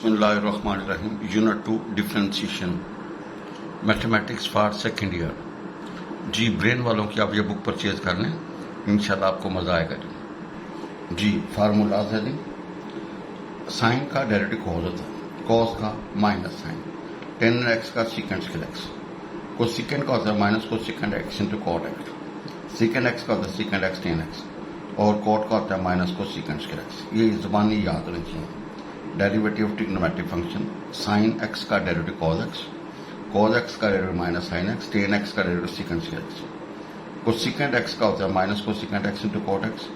बिस्मिल्लाहिर्रहमानिर्रहीम unit 2 differentiation mathematics for second year. जी brain वालों की आप ये बुक परचेज कर लें, इंशाल्लाह आपको मज़ा आएगा। जी फार्मूलाज है जी। साइन का डेरिवेटिव कॉस होता है, कॉस का माइनस साइन, टेन एक्स का सीकेंड स्केल एक्स, को सीकेंड का होता है minus cosecant x into cot x, secant x का होता है सीकेंड एक्स टेन एक्स, और कॉट का होता है माइनस को सीकेंड स्केल एक्स। ये ज़बानी याद होनी चाहिए। Derivative of trigonometric function, sine x का डेरिवेटिव कॉस एक्स का derivative minus sine x, tan x का derivative secant square x, cosecant x का होता है minus cosecant x into cot x,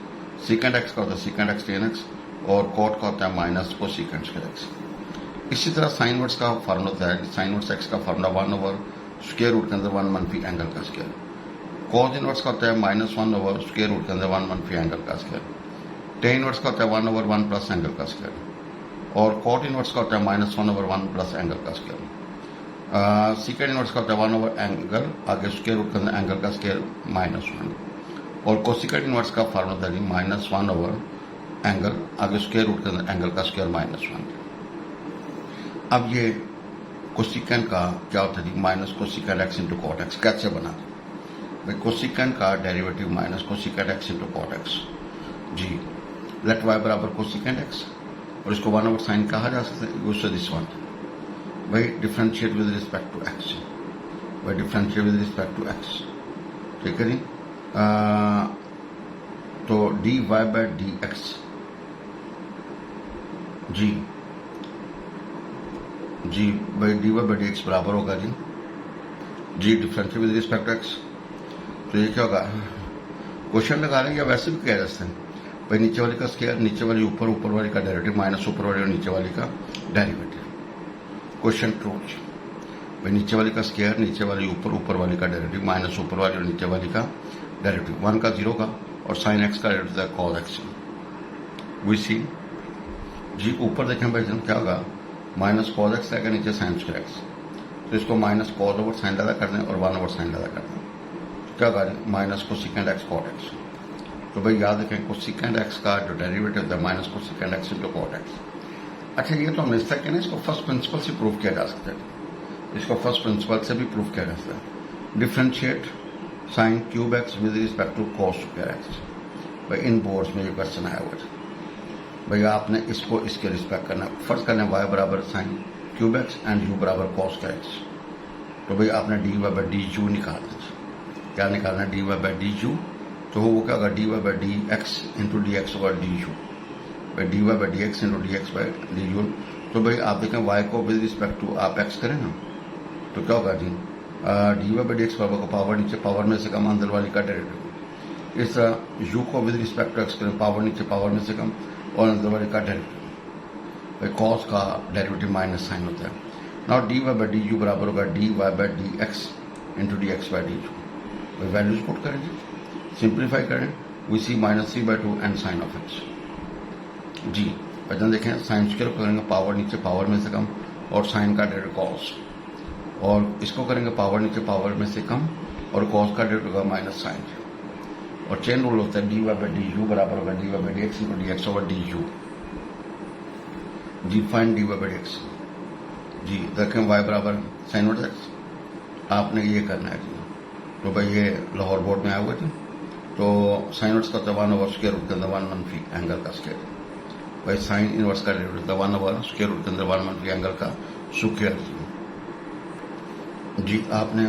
secant x का होता है secant x tan x, और कॉट का होता है माइनस को सीकेंड स्केल एक्स। इसी तरह साइन इनवर्स का फार्मूला होता है, साइन इनवर्स एक्स का फार्मूला 1 ओवर स्क्वायर रूट के अंदर 1 मनफी एंगल का स्क्वायर, कॉस इनवर्स का होता है माइनस 1 ओवर स्क्वायर रूट के अंदर 1 मनफी एंगल का स्क्वायर, टेन इनवर्स का होता है 1 ओवर 1 प्लस एंगल का स्क्वायर, और कॉट इनवर्स का होता है माइनस 1 ओवर 1 प्लस एंगल का स्क्वायर, सीकेंड इनवर्स का होता है 1 ओवर एंगल आगे स्क्वायर रूट के अंदर एंगल का स्क्वायर माइनस 1, और कोसिकेंड इनवर्स का फार्मूला था माइनस 1 ओवर एंगल आगे स्क्वायर रूट के अंदर एंगल का स्क्वायर माइनस 1। अब ये कोसिकेंड का क्या होता है, minus cosecant x into cot x कैसे बना भाई, कोसिकेंड का derivative minus cosecant x into cot x. जी लेट वाई बराबर कोसिकेंड एक्स, और इसको 1 ओवर साइन कहा जा सकता है, उससे दिस वन भाई differentiate with respect to x, भाई differentiate with respect to x, ठीक है जी। तो d y by d x, जी भाई d y by d x बराबर होगा जी differentiate with respect to x. तो ये क्या होगा, क्वेश्चन लगा रहे हैं या वैसे भी कह रहे हैं भाई, नीचे वाली का स्क्वायर, नीचे वाली ऊपर, ऊपर वाली का डेरिवेटिव माइनस ऊपर वाली और नीचे वाली का डेरिवेटिव। क्वेश्चन ट्रू भाई, नीचे वाली का स्क्वायर, नीचे वाली ऊपर, ऊपर वाली का डेरिवेटिव माइनस ऊपर वाली और नीचे वाली का डेरिवेटिव, 1 का 0 का, और साइन एक्स का derivative cos x. We see जी ऊपर देखें भाई क्या होगा, माइनस कॉस एक्स आएगा, नीचे साइन स्क्वायर एक्स, तो इसको माइनस कॉस ओवर साइन लगा कर दें और 1 ओवर साइन लगा कर दें, क्या होगा minus cosecant x cot x. तो भाई याद रखें कोसिकेंड एक्स का जो डेरिवेटिव है minus cosecant x into cot x. अच्छा ये तो हम इस तक इसको फर्स्ट प्रिंसिपल से प्रूव किया जा सकता है, इसको फर्स्ट प्रिंसिपल से भी प्रूव किया जा सकता है। Differentiate sine cube x with respect to cos square x. भाई इन बोर्ड्स में ये क्वेश्चन आया हुआ है भाई, आपने इसको इसके रिस्पेक्ट करना, फर्स्ट करना वाई बराबर sine cube x and u बराबर कॉस स्क्वायर एक्स। तो भाई आपने d y by d u निकालना, क्या निकालना d y by d u, तो वो क्या होगा d y by d x into d x over d u, भाई d y by d x into d x by d u. तो भाई आप देखें वाई को विद रिस्पेक्ट टू आप एक्स करें ना, तो क्या होगा जी d y by d x बराबर को पावर नीचे पावर में से कम अंदर वाली का डेरिवेटिव, इस तरह यू को विद रिस्पेक्ट टू एक्स करें पावर नीचे पावर में से कम और अंदर वाली का डेरिवेटिव, भाई कॉस का डेरिवेटिव माइनस साइन होता है। Now d y by d u बराबर होगा d y by d x into d x by d u. भाई वैल्यूज पुट करें जी, सिंप्लीफाई करें, we see minus 3/2 and sine of x. जी वजन देखें, साइन स्क्वायर करेंगे पावर नीचे पावर में से कम और साइन का डेरिवेटिव कॉस, और इसको करेंगे पावर नीचे पावर में से कम और कॉस का डेरिवेटिव होगा माइनस साइन, और चेन रूल होता है d y by d u बराबर होगा d y by d x into d x over d u. जी fine d y by d x, जी देखें वाई बराबर साइन वर्ड एक्स, आपने ये करना है जी। तो भाई ये लाहौर बोर्ड में आया हुआ जी, तो साइन इनवर्स का 1 ओवर स्क्वायर रूट के अंदर 1 मनफी एंगल का स्क्वायर, भाई साइन इनवर्स का डेरिवेटिव 1 ओवर स्क्वायर रूट के अंदर 1 मनफी एंगल का स्क्वायर। जी आपने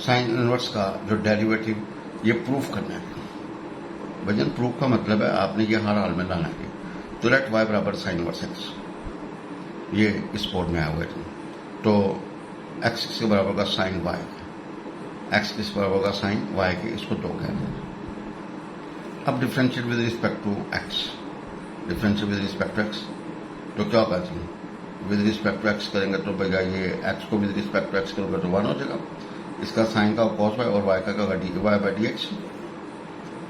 साइन इनवर्स का जो डेरिवेटिव ये प्रूफ करना है, वजन प्रूफ का मतलब है आपने ये हर हाल में लाना है। तो लेट वाई बराबर साइन इनवर्स एक्स, ये इस बोर्ड में आया हुआ है, तो एक्स के बराबर का साइन वाई, एक्स किस बराबर होगा साइन वाई के, इसको 2 कहते हैं। अब differentiate with respect to x, differentiate with respect to x, तो क्या होगा जी विद रिस्पेक्ट टू एक्स करेंगे तो भैया ये एक्स को विद रिस्पेक्ट टू एक्स करोगे तो 1 हो जाएगा, इसका साइन का कॉस वाई और वाई का होगा d y by d x,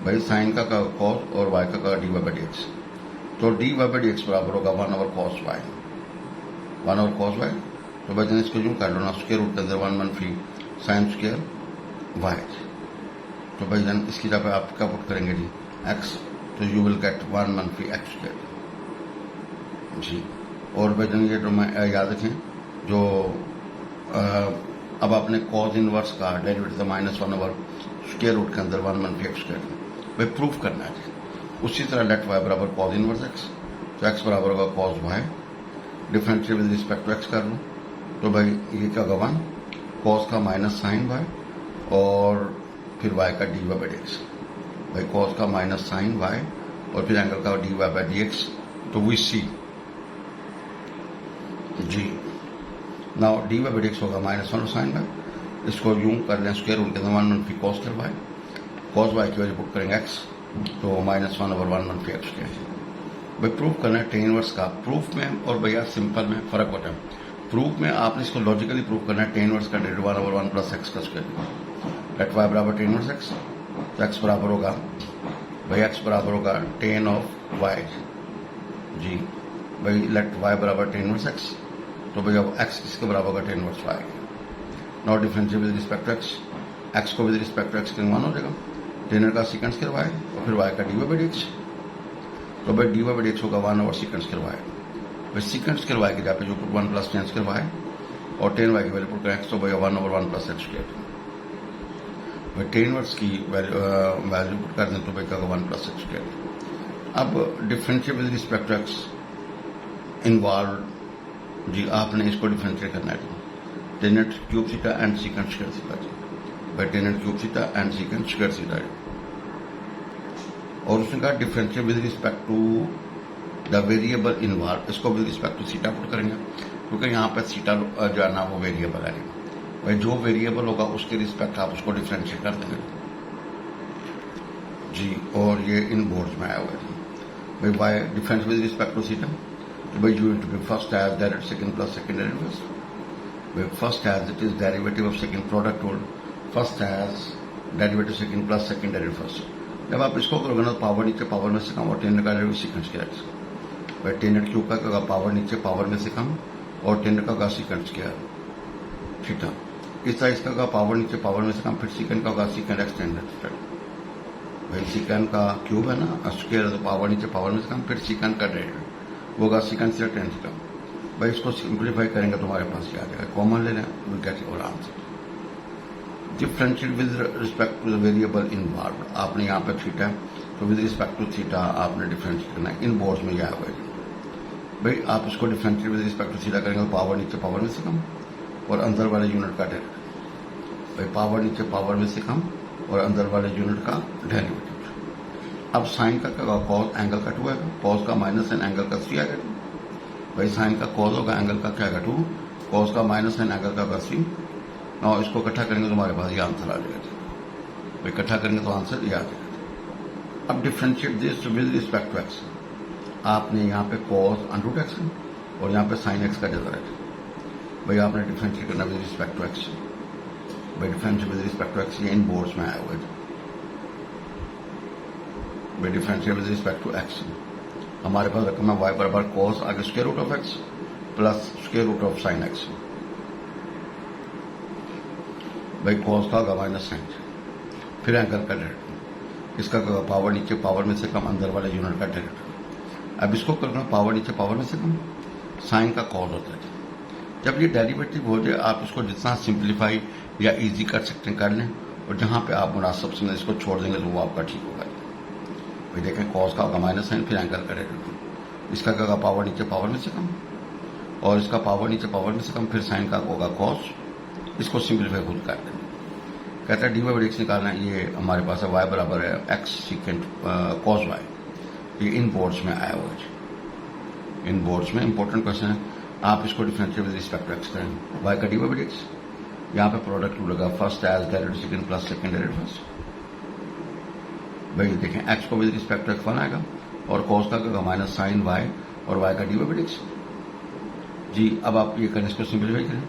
भाई साइन का कॉस और वाई का d y by d x. तो d y by d x बराबर होगा 1 over cos y, 1 over cos y. तो भाई इसको यूं कर लो ना, स्क्वायर रूट के अंदर 1 मनफी साइन स्क्वायर वाई। तो भाई जन इसकी जगह आप क्या पुट करेंगे जी एक्स, तो यू विल गेट 1 मनफी एक्स स्क्वायर जी, और वजन ये तो मैं याद रखें जो अब आपने कॉज इनवर्स का डेरिवेटिव -1 ओवर स्क्वायर रूट के अंदर 1 - x स्क्वायर भाई प्रूफ करना है। उसी तरह लेट y बराबर कॉज इनवर्स x, तो x बराबर होगा cos y, differential with respect to x कर लूँ तो भाई ये क्या होगा 1 कॉज का माइनस साइन y और फिर y का dy बाई dx, भाई कॉज का माइनस साइन y और फिर एंगल का dy बाई dx, तो वी सी जी नाउ dy बाई dx होगा -1 साइन y, इसको यूं कर लें स्क्वायर रूट के अंदर 1 - cos कर y, cos y की वजह पुट करेंगे x, तो -1 ओवर 1 - x स्क्वायर। भाई प्रूफ करना है टेन इनवर्स का। प्रूफ में और भैया सिंपल में फर्क होता है। प्रूफ में आपने इसको लॉजिकली प्रूफ करना है टेन इनवर्स का डेरिवेटिव 1 ओवर 1 प्लस x का स्क्वायर, लेट y बराबर टेन इनवर्स x, तो x बराबर होगा भाई x बराबर होगा टेन ऑफ y जी, भाई लेट y बराबर टेन इनवर्स x, तो भैया x किसके बराबर होगा tan inverse y। Not differential with respect to x को विद रिस्पेक्ट टू x के 1 हो जाएगा, टेन का सीकेंड स्क्वायर y और फिर y का dy बाई dx, तो भाई dy बाई dx होगा 1 ओवर सीकेंड स्क्वायर y, भाई सीकेंड स्क्वायर y की जगह पे जो 1 प्लस टेन स्क्वायर y और टेन y की वैल्यू पुट करें x, तो भैया 1 ओवर 1 प्लस x स्क्वायर, भाई टेन इनवर्स की वैल्यू पुट कर दें तो भाई क्या होगा 1 प्लस x स्क्वायर। अब differential with respect to x involve जी, आपने इसको डिफरेंशिएट करना है tan cube theta and secant square theta जी, भाई tan cube theta and secant square theta, और उसने कहा differential with respect to the variable involve, इसको with respect to theta put करेंगे क्योंकि यहाँ पर थीटा जो है ना वो वेरिएबल है, भाई जो वेरिएबल होगा उसके रिस्पेक्ट आप उसको डिफरेंशिएट कर देंगे जी, और ये इन बोर्ड्स में आया हुआ है भाई y difference with respect to theta, तो भाई you to be first as derivative second plus second derivative, भाई first as it is derivative of second product hold first as derivative second plus second derivative first. जब आप इसको करोगे ना power नीचे power में से कम और टेन का डेरिवेटिव सीकेंड स्क्वायर, भाई टेन क्यूब का होगा पावर नीचे पावर में से कम और टेन का होगा सीकेंड स्क्वायर थीटा, इस तरह इसका होगा पावर नीचे पावर में से कम, फिर सीकेंड का होगा सीकेंड एक्सटेंडेड, भाई सीकेंड का क्यूब है ना स्क्वायर, तो पावर नीचे पावर में से कम, फिर सीकेंड का डेरिवेटिव होगा सीकेंड से टेन थीटा, भाई इसको सिंप्लीफाई करेंगे तुम्हारे पास क्या आ जाएगा, कॉमन ले लें we get your answer. Differentiate with respect to the variable involve, आपने यहाँ पे थीटा तो विद रिस्पेक्ट टू थीटा आपने डिफरेंशिएट करना है, इन बोर्ड्स में यह है भाई आप इसको differentiate with respect to theta करेंगे तो पावर नीचे पावर में से कम और अंदर वाले यूनिट का डेरिवेटिव, भाई पावर नीचे पावर में से कम और अंदर वाले यूनिट का डेरिवेटिव। अब साइन का क्या होगा कॉस एंगल का 2 आएगा, कॉस का माइनस एन एंगल का 3 आएगा, भाई साइन का कॉस होगा एंगल का क्या आएगा 2, कॉस का माइनस एन एंगल का होगा 3, और इसको इकट्ठा करेंगे तो हमारे पास ये आंसर आ जाएगा, भाई इकट्ठा करेंगे तो आंसर ये आ जाएगा। अब differentiate this with respect to x, आपने यहाँ पे कॉस अंडरूट एक्स और यहाँ पे साइन एक्स का डेरिवेटिव, भाई आपने डिफरेंशिएट करना विद रिस्पेक्ट टू एक्स, भाई differentiate with respect to x ये इन बोर्ड्स में आया हुआ है, भाई differentiate with respect to x हमारे पास रकम है y बराबर कॉस आगे square root of x plus square root of sine x, भाई कॉस का होगा माइनस साइन, फिर एंगल का डेरिवेटिव, इसका पावर नीचे पावर में से कम अंदर वाले यूनिट का डेरिवेटिव। अब इसको करना पावर नीचे पावर में से कम, साइन का कॉस होता है, जब ये डेरिवेटिव हो जाए आप इसको जितना सिंप्लीफाई या इजी कर सकते हैं कर लें, और जहां पे आप मुनासिब समझ इसको छोड़ देंगे तो वो आपका ठीक होगा। भाई देखें कॉस का होगा माइनस साइन फिर एंगल का डेरिवेटिव, इसका क्या होगा पावर नीचे पावर में से कम और इसका पावर नीचे पावर में से कम, फिर साइन का होगा कॉस, इसको सिंप्लीफाई खुद कर देंगे। कहता है डी बाई एक्स निकालना है, ये हमारे पास है y बराबर है एक्स सीकेंट कॉस y, ये इन बोर्ड्स में आया हुआ है, इन बोर्ड्स में इंपॉर्टेंट क्वेश्चन है, आप इसको differentiate with respect to x करेंगे, y का डी बाई एक्स, यहाँ पे प्रोडक्ट रूल लगा first as derivative second plus second derivative first, भाई देखें x को विद रिस्पेक्ट टू एक्स 1 आएगा और कॉस का होगा माइनस साइन y और y का डी बाई एक्स जी। अब आप ये करें इसको सिंप्लीफाई करें,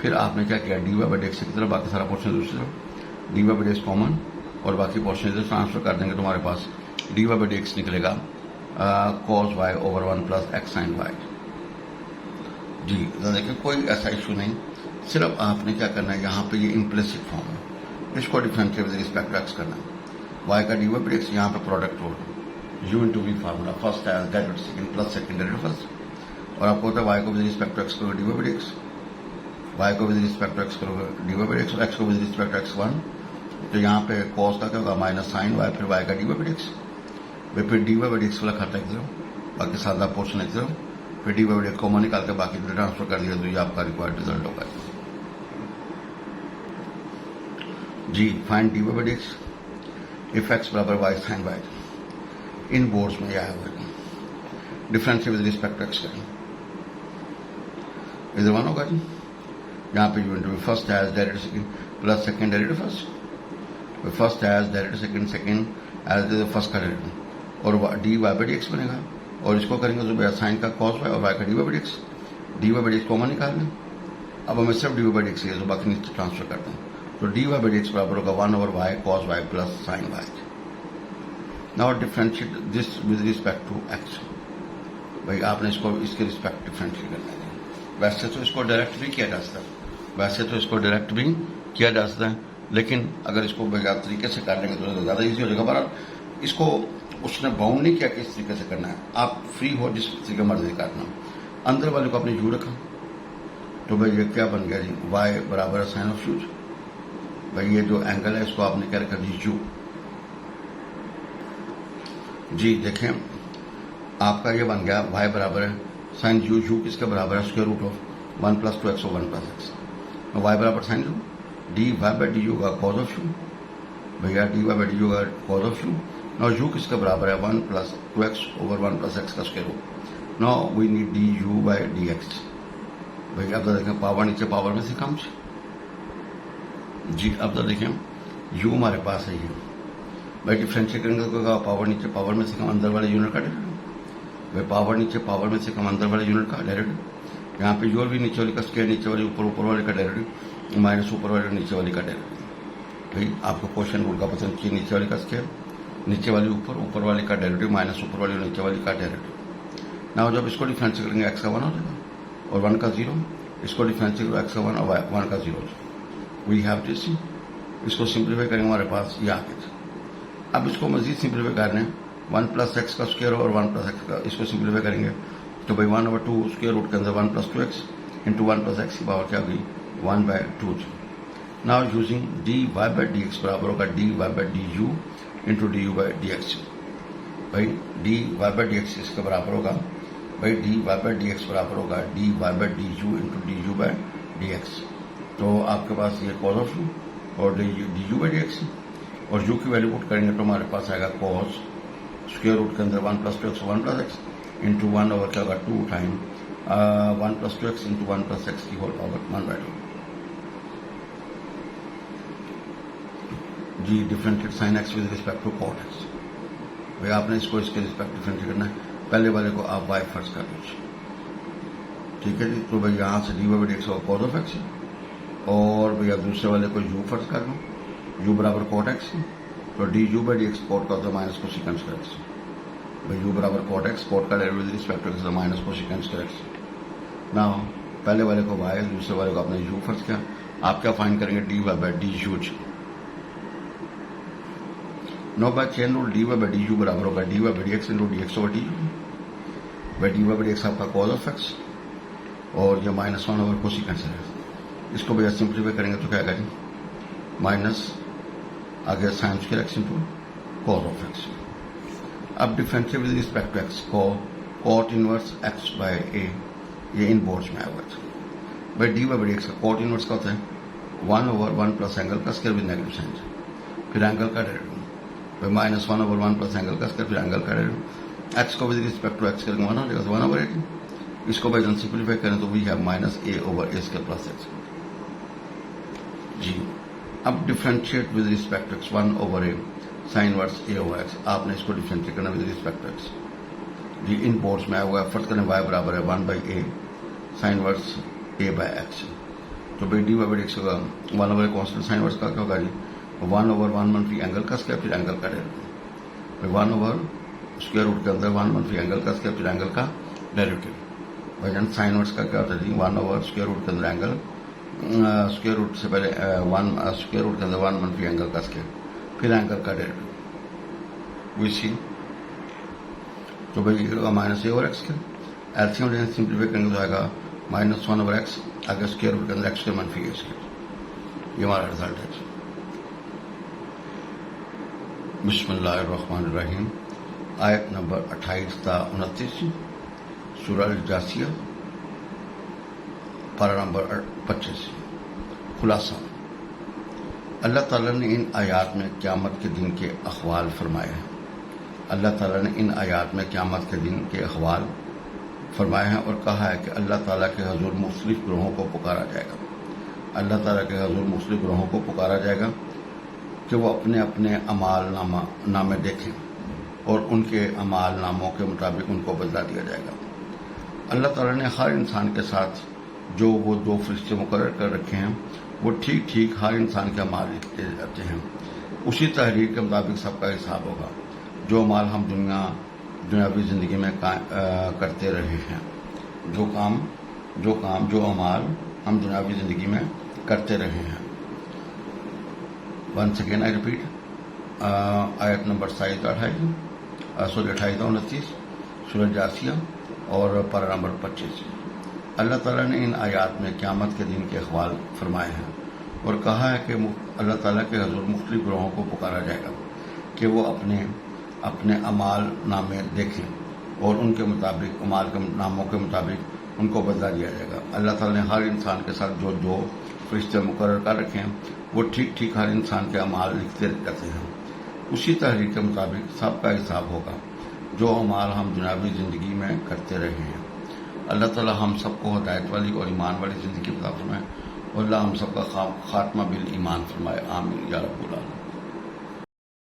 फिर आपने क्या किया डी बाई एक्स की तरफ बाकी सारा पोर्शन दूसरी तरफ, डी बाई एक्स कॉमन और बाकी पोर्शन इधर ट्रांसफर कर देंगे तो हमारे पास डी बाई एक्स निकलेगा cos y over 1 plus x sine y जी। देखिए कोई ऐसा इशू नहीं, सिर्फ आपने क्या करना है यहाँ पे ये इम्प्लिसिट फॉर्म है, इसको differentiate with respect to x करना है, y का डी बाई एक्स यहाँ पे product rule u into v formula first as derivative second plus second derivative first, और आपको होता है वाई को विद रिस्पेक्ट टू एक्स करोगे d y by d x, y को विद रिस्पेक्ट टू एक्स करोगे d y by d x और x को विद रिस्पेक्ट टू एक्स 1, तो यहाँ पे कॉस का क्या होगा माइनस साइन वाई, फिर वाई का d y by d x, फिर d y by d x वाला खाता लिख दो, बाकी सादा पोर्शन लिख दो, फिर d y by d x common निकाल के बाकी ट्रांसफर कर दिया, तो ये आपका रिक्वायर्ड रिजल्ट होगा। जी find d y by d x if x बराबर वाई साइन वाई, इन बोर्ड्स में यह है differential with respect to x करें, इधर वन होगा जी, यहाँ पे यूनिट में first as derivative second plus second derivative first as derivative second as first का डेरिवेटिव और d y by d x बनेगा, और इसको करेंगे तो भैया साइन का कॉस वाई और वाई का d y by d x, d y by d x common निकाल लें। अब हमें सिर्फ d y by d x लिए तो बाकी नीचे ट्रांसफर करते हैं, तो d y by d x बराबर होगा 1 over y cos y plus sine y. Now differentiate this with respect to x, भाई आपने इसको इसके रिस्पेक्ट डिफरेंशिएट करना है। वैसे तो इसको डायरेक्ट भी किया जा सकता है, लेकिन अगर इसको बेजार तरीके से कर लेंगे तो ज्यादा इजी हो जाएगा। बहरहाल इसको उसने बाउंड नहीं किया कि इस तरीके से करना है, आप फ्री हो जिस तरीके मर्जी करना। अंदर वाले को आपने यू रखा, तो भाई ये क्या बन गया जी, वाई बराबर है साइन ऑफ यू। भाई ये जो एंगल है इसको आपने क्या रखा जी, यू। जी देखें आपका ये बन गया वाई बराबर है साइन यू, यू किसके बराबर है square root of 1 plus 2x और 1 प्लस एक्स, वाई बराबर sine u, d y by d u का कॉज ऑफ यू, भैया d y by d u का cos of u. Now u किसके बराबर है 1 plus 2x over 1 plus x का square root. Now we need d u by d x. भैया अब तो देखें पावर नीचे पावर में से कम से जी, अब तो देखें यू हमारे पास है ये, भाई डिफ्रेंशिएट करेंगे तो पावर नीचे पावर में से कम अंदर वाले यूनिट का डेरिवेटिव, भाई पावर नीचे पावर में से कम अंदर वाले यूनिट का डेरिवेटिव। यहाँ पे योर भी नीचे वाली का स्क्वायर, नीचे वाली ऊपर ऊपर वाले का डेरिवेटिव माइनस ऊपर वाले नीचे वाली का डेरिवेटिव। भाई आपको क्वेश्चन रूल का पता चाहिए, नीचे वाली का स्क्वायर, नीचे वाली ऊपर, ऊपर वाली का डेरिवेटिव माइनस ऊपर वाली नीचे वाली का डेरिवेटिव। ना जब इसको डिफरेंशिएट करेंगे एक्स का 1 हो जाएगा और 1 का 0, इसको डिफरेंशिएट एक्स का 1 और 1 का 0। वी हैव दिस, इसको सिंप्लीफाई करेंगे हमारे पास ये आगे। अब इसको मजीद सिंप्लीफाई करना है, 1 प्लस एक्स का स्क्वायर और 1 प्लस एक्स का, इसको सिंप्लीफाई करेंगे तो भाई 1 ओवर 2 स्क्वायर रूट के अंदर 1 plus 2x into 1 plus x की पावर क्या होगी 1 by 2। Now using d y by d x बराबर होगा d y by d u into d u by d x. भाई d y by d x इसके बराबर होगा, भाई d y by d x बराबर होगा d y by d u into d u by d x. तो आपके पास ये कॉज ऑफ यू और D u by d x, और यू की वैल्यू पुट करेंगे तो हमारे पास आएगा कॉज स्क्वायर रूट के अंदर 1 plus 2x 1 plus x into 1 over क्या होगा 2 time 1 plus 2x into 1 plus x की होल पावर 1 बाय 2। जी differentiate sine x with respect to cot x, भाई आपने इसको इसके रिस्पेक्ट डिफरेंशिएट करना है। पहले वाले को आप वाई फर्स्ट कर लीजिए, ठीक है जी। तो भाई यहाँ से d y by d x होगा कॉज ऑफ एक्स, और भैया दूसरे वाले को यू फर्स्ट कर लो, यू बराबर कॉट एक्स, तो d u by d x cot का होता है माइनस कोसिकेंस का एक्स। भाई यू बराबर कॉट एक्स, कॉट का derivative with respect to x minus cosecant का एक्स। ना पहले वाले को वाई, दूसरे वाले को आपने यू फर्स्ट किया। आप क्या फाइंड करेंगे d y by d u. Now by chain rule d y by d u बराबर होगा d y by d x into d x over d u. भाई d y by d x आपका cos of x और ये -1 over कोसिकेंस है। इसको भैया simplify करेंगे तो क्या करेंगे माइनस आगे sine square x into cos of x. अब differentiate with respect to x को cot inverse x by a, ये इन बोर्ड्स में आया हुआ है। भाई d y by d x का कॉट इनवर्स का होता है 1 ओवर 1 प्लस एंगल का स्क्वायर विद नेगेटिव साइन, फिर एंगल का डेरिवेटिव, भाई -1 ओवर 1 प्लस एंगल का स्क्वायर फिर एंगल का डेरिवेटिव। एक्स को विद रिस्पेक्ट टू एक्स करेंगे 1 हो जाएगा तो 1 ओवर 8। इसको भाई सिंप्लीफाई करें तो we have minus a over a square plus x. जी अब differentiate with respect to x 1 over a sine inverse a over x, आपने इसको डिफरेंशिएट करना विद रिस्पेक्ट टू एक्स। जी इन बोर्ड्स में आया हुआ है, फर्स्ट करें वाई बराबर है 1 by a sine inverse a by x. तो भाई डी वाई बाई एक्स होगा 1 ओवर कॉन्स्टेंट साइन वर्स का क्या होगा जी 1 ओवर 1 मंफी एंगल का स्क्वायर फिर एंगल का डेरिवेटिव। 1 ओवर स्क्वायर रूट के अंदर 1 मंफी एंगल का स्क्वायर फिर एंगल का डेरिवेटिव। भाई जान साइन वर्स का क्या होता है जी 1 ओवर स्क्वायर रूट के अंदर एंगल स्क्वायर रूट से पहले 1 स्क्वायर रूट के अंदर 1 मंफी एंगल का स्क्वायर फिर एंगल का डेरिवेटिव। वी सी तो भाई माइनस ए ओवर एक्स के एलसीएम लेंगे सिंप्लीफाई करेंगे तो आएगा -1/x, आगे स्क्वायर रूट के अंदर x के मनफी a स्क्वायर। ये हमारा रिजल्ट है। बिस्मिल्लाहिर्रहमानिर्रहीम। आयत नंबर 28 ता 29 सूरह जासिया, पारा नंबर 25। खुलासा, अल्लाह ताला ने इन आयात में क़यामत के दिन के अहवाल फरमाए हैं। अल्लाह ताला ने इन आयात में क़यामत के दिन के अहवाल फरमाए हैं और कहा है कि अल्लाह ताला के हजूर मुख्तलिफ ग्रोहों को पुकारा जाएगा। अल्लाह ताला के हजूर मुख्तलिफ ग्रोहों को पुकारा जाएगा कि वो अपने अपने अमाल नामे देखें और उनके अमाल नामों के मुताबिक उनको बदला दिया जाएगा। अल्लाह ताला ने हर इंसान के साथ जो वो 2 फरिश्ते मुकर्रर कर रखे हैं, वो ठीक ठीक हर इंसान के अमाल लिखते जाते हैं। उसी तहरीर के मुताबिक सबका हिसाब होगा। जो अमाल हम दुनियावी ज़िंदगी में करते रहे हैं, जो अमाल हम दुनियावी ज़िंदगी में करते रहे हैं। वंस अगेन आई रिपीट, आयत नंबर 28-29 सूरह जासिया और पारा नंबर 25। अल्लाह ताला ने इन आयात में क़यामत के दिन के अहवाल फरमाए हैं और कहा है कि अल्लाह ताला के हजूर मुख्तलिफ ग्रोहों को पुकारा जाएगा कि वो अपने अपने अमाल नामे देखें और उनके मुताबिक अमाल के नामों के मुताबिक उनको बदला दिया जाएगा। अल्लाह ताला ने हर इंसान के साथ जो 2 फरिश्ते मुकर्रर कर रखे हैं, वो ठीक ठीक हर इंसान के अमाल लिखते जाते हैं। उसी तहरीर के मुताबिक सबका हिसाब होगा, जो अमाल हम दुनियावी ज़िंदगी में करते रहे हैं। अल्लाह ताला हम सबको हिदायत वाली और ईमान वाली ज़िंदगी अता फरमाए और अल्लाह हम सबका खात्मा बिल ईमान फरमाए। आमीन या रब्बुल आलमीन।